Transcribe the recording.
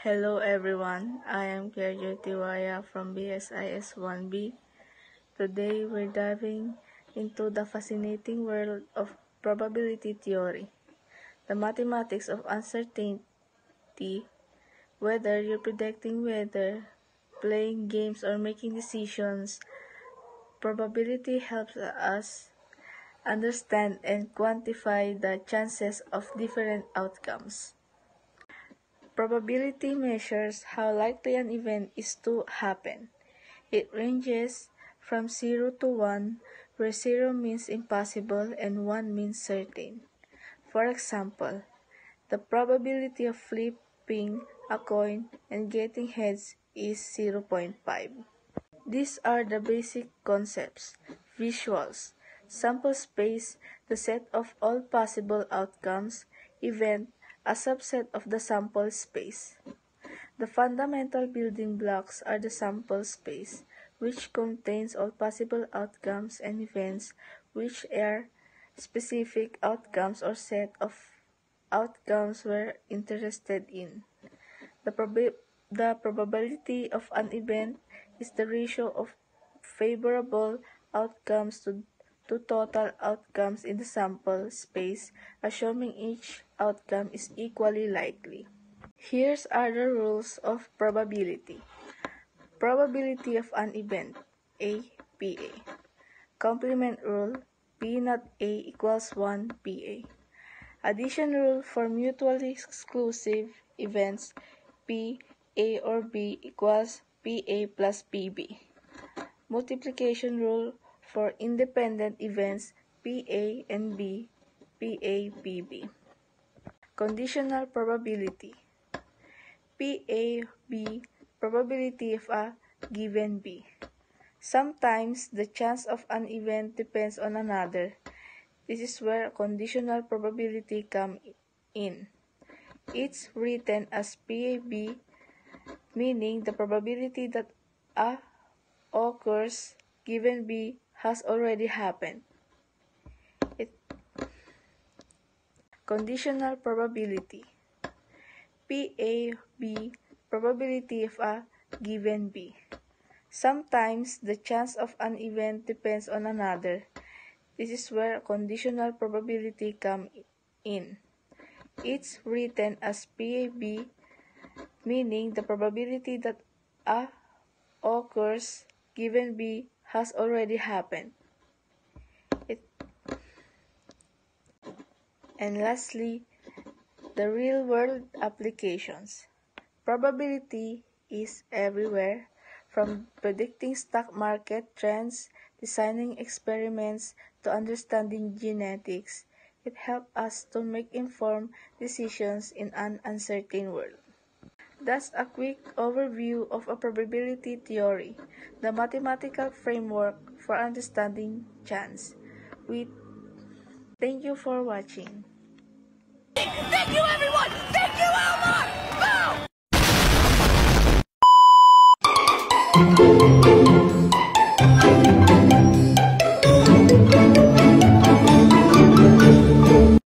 Hello everyone, I am Kerjo Tiwaya from BSIS 1B. Today we're diving into the fascinating world of probability theory, the mathematics of uncertainty, whether you're predicting weather, playing games, or making decisions. Probability helps us understand and quantify the chances of different outcomes. Probability measures how likely an event is to happen. It ranges from 0 to 1, where 0 means impossible and 1 means certain. For example, the probability of flipping a coin and getting heads is 0.5. These are the basic concepts. Visuals, sample space, the set of all possible outcomes, event, a subset of the sample space. The fundamental building blocks are the sample space, which contains all possible outcomes, and events, which are specific outcomes or set of outcomes we're interested in. The probability of an event is the ratio of favorable outcomes to total outcomes in the sample space, assuming each outcome is equally likely. Here are the rules of probability. Probability of an event, A, PA. Complement rule, P not A equals 1 PA. Addition rule for mutually exclusive events, P, A or B equals PA plus PB. Multiplication rule for independent events, PA and B, PA, PB. Conditional probability. PA-B, probability of a given B. Sometimes the chance of an event depends on another. This is where conditional probability comes in. It's written as PA-B, meaning the probability that A occurs given B has already happened. Conditional probability. PA-B, probability of a given B. Sometimes the chance of an event depends on another. This is where conditional probability comes in. It's written as PA-B, meaning the probability that A occurs given B has already happened. And lastly, the real-world applications. Probability is everywhere, from predicting stock market trends, designing experiments, to understanding genetics. It helps us to make informed decisions in an uncertain world. That's a quick overview of a probability theory, the mathematical framework for understanding chance. Thank you for watching. Thank you, everyone! Thank you, Elmar! Boom!